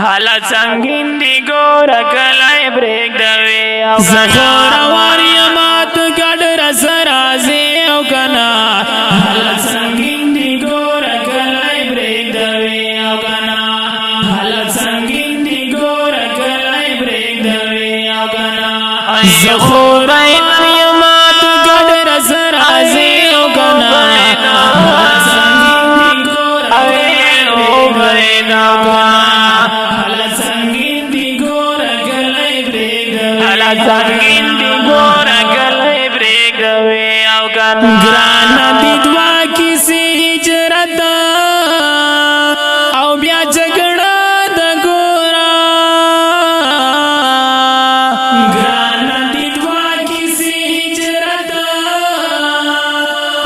حالا سنگین دی گورا کلائی بریک دوی او زخور واری مات گڑ رس رازی او کنا حالا سنگین دی گورا کلائی بریک دوی او کنا حالا سنگین دی گورا کلائی بریک دوی او کنا زخور واری مات گڑ رس رازی او کنا حالا سنگین دی گورا کلائی بریک دوی سنگین دی گورا کلائی بریک دوی او کنا گرانا دی دوا کسی ہجرت او بیا جگڑا دا گورا گرانا دی دوا کسی ہجرت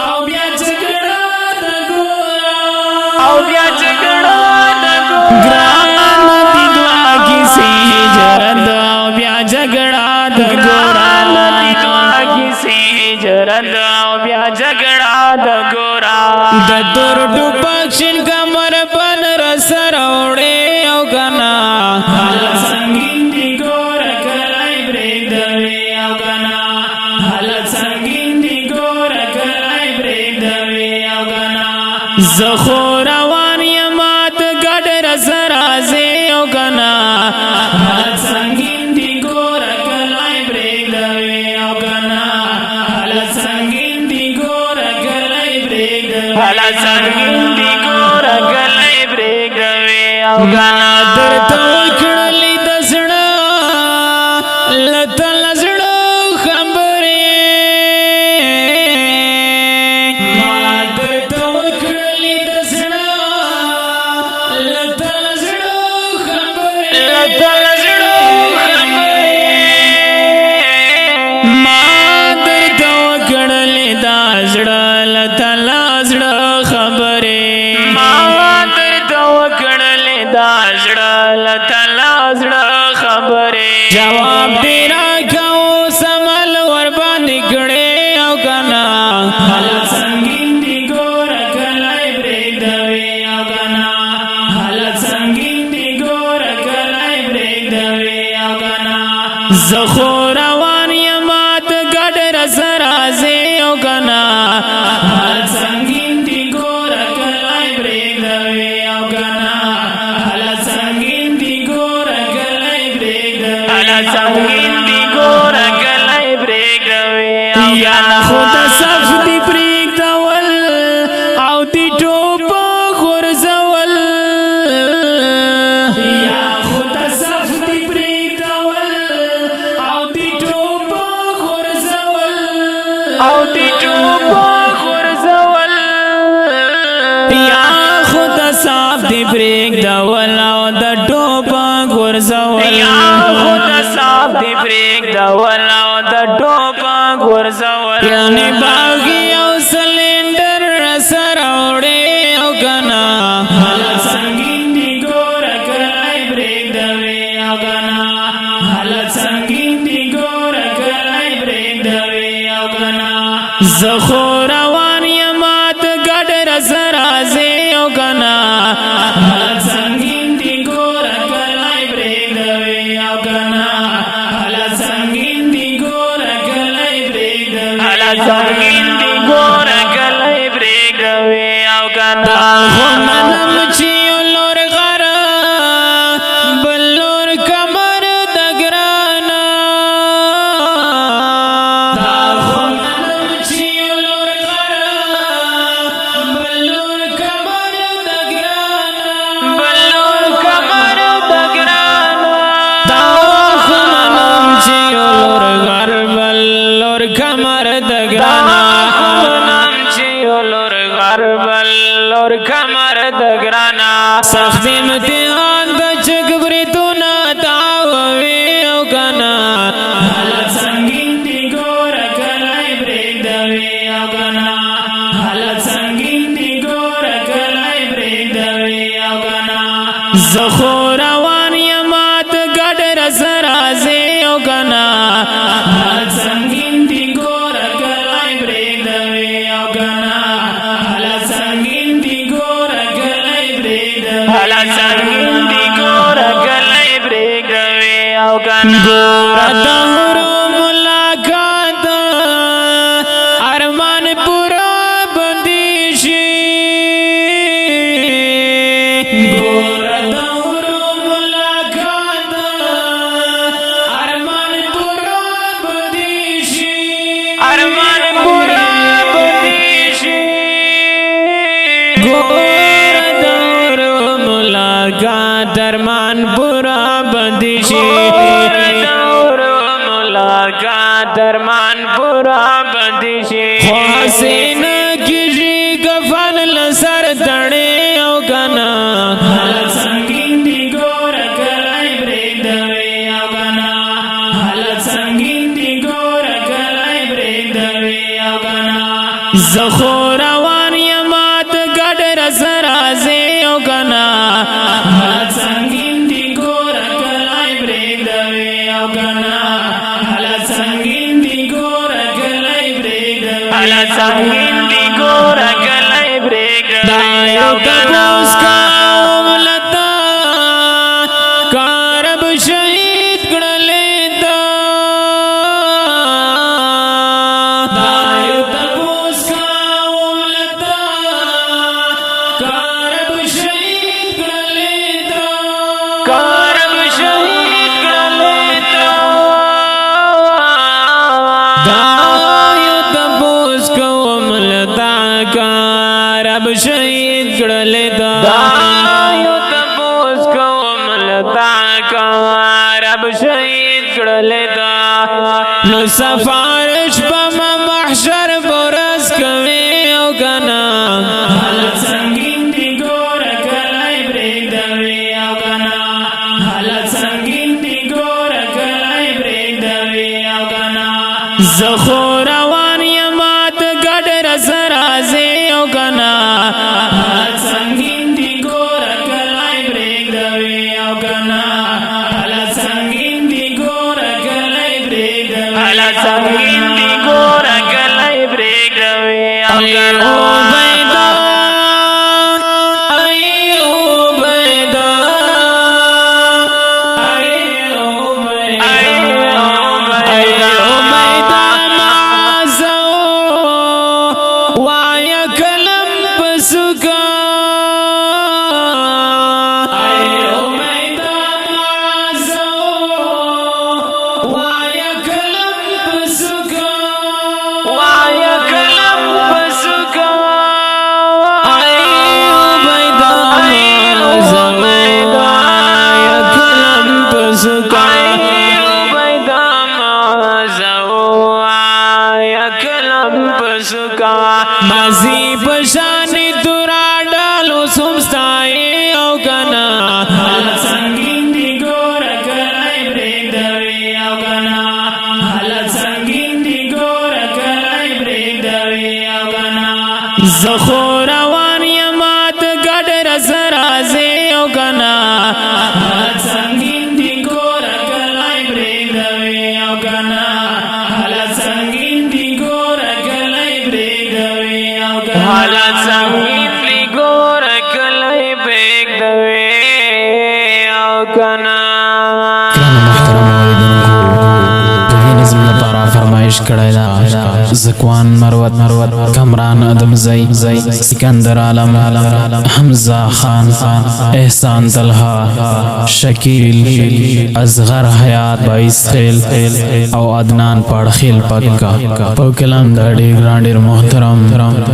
او بیا جگڑا دا گورا او بیا جگڑا دا گورا گرانا دی دوا کسی ہجرت او بیا جگڑا بیا جگڑا دا گورا دا دور ڈوپکشن کمر بن رس روڑے او کنا حالا سنگین دی گورا کلائی بریک دوی او کنا حالا سنگین دی گورا کلائی بریک دوی او کنا زخور وانی مات گڑ رس رازی او کنا حالا سنگین دی گورا کلائی بریک دوی او کنا حالا سنگین دی گورا کلائی بریک دوی او کنا در توکڑلی دسڑا لتا لسڑا خبری ما در توکڑلی دسڑا لتا لسڑا خبری لتا لسڑا خبری ما در توکڑلی دسڑا لتا لسڑا خبری ما در توکڑلی دسڑا لتا لسڑا خبری جواب دیرا کھاؤ سمال وربانی کڑے او کنا حالا سنگین دی گورا کلائی بریک دوی او کنا حالا سنگین دی گورا کلائی بریک دوی او کنا زخور وانی مات گڑ رس رازی او کنا حالا سنگین دی گورا کلائی بریک دوی او کنا حالا سنگین دی گورا کلائی بریک دوی حالا سنگین دی گورا کلائی بریک دوی او کنا خود صف دی بریک دول او دی ٹوپا خورزول یا خود صف دی بریک دول او دی ٹوپا خورزول او دی ٹوپا خورزول یا خود صف دی بریک دول او دا ٹوپا خورزول یا خود صف دی بریک دول او دا ٹوپا خورزول یعنی باغی او سلینڈر رس روڑے او کنا حالا سنگین دی گورا کلائی بریک دوی او کنا حالا سنگین دی گورا کلائی بریک دوی او کنا زخور وانی مات گڑ رس رازی او کنا حالا سنگین دی گورا کلائی بریک دوی او کنا حالا سنگین دی گورا کلائی بریک دوی حالا سنگین دی گورا کلائی بریک دوی او کنا خوننم چیو لور غرا بلور کمر دگرانا خوننم چیو لور ګور دهرو ملاقات ارمان پورا بندشي ګور دهرو ملاقات ارمان پورا بندشي ارمان پورا بندشي ګور دهرو ملاقات ارمان پورا بندشي درمان پورا بندشي حسین کیږي کفن لسر تړې او کنا حل سنگین دی ګور کلای بریدوي او کنا حل سنگین دی ګور کلای بریدوي او کنا زخو روان یمات ګډ رس رازه او کنا حل سنگین دی ګور کلای بریدوي او کنا سنگین دی ګور کلای بریګ دا یو تپوس کوم لتا کارب شهید کړلې دا دا یو تپوس کوم لتا کارب شهید کړلې دا کارب شهید کړلې دا رب شهید کړلې دا یو تپوس کوم لتا کا رب شهید کړلې دا نو سفارش په محشر برس کوي او کنا حل سنگین دی ګور کلای بریدوي او کنا حل سنگین دی ګور کلای بریدوي او کنا زخو روان یمات ګډ رس رازه او کنا حل سنگین دی ګور کلای بریدوي او کنا حل سنگین دی ګور کلای بریدوي حل سنگین دی ګور کلای بریدوي او کنا مازی پشانی تورا ډالو سمستای او کنا حل سنگین دی ګور کلای بریدوي او کنا حل سنگین دی ګور کلای بریدوي او کنا زخو روان یمات ګډ رس رازه او کنا حل سنگین دی ګور کلای بریدوي او کنا حل سنگین دی ګور کلای بریدوي حالات سنگین دی ګور کلای بریدوي او کنا فرمایش کړی دا زکوان مروت کمران ادم زئی سکندر عالم حمزه خان احسان طلحه شکیل اصغر حیات بایس خیل او عدنان پاڑخیل پکا پوکلم داڑی گرانڈیر محترم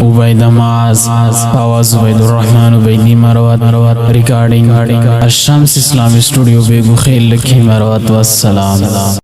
عبید معاذ آواز عبید الرحمن عبیدی مروت ریکارڈنگ الشمس اسلامی اسٹوڈیو بیگو خیل لکھی مروت والسلام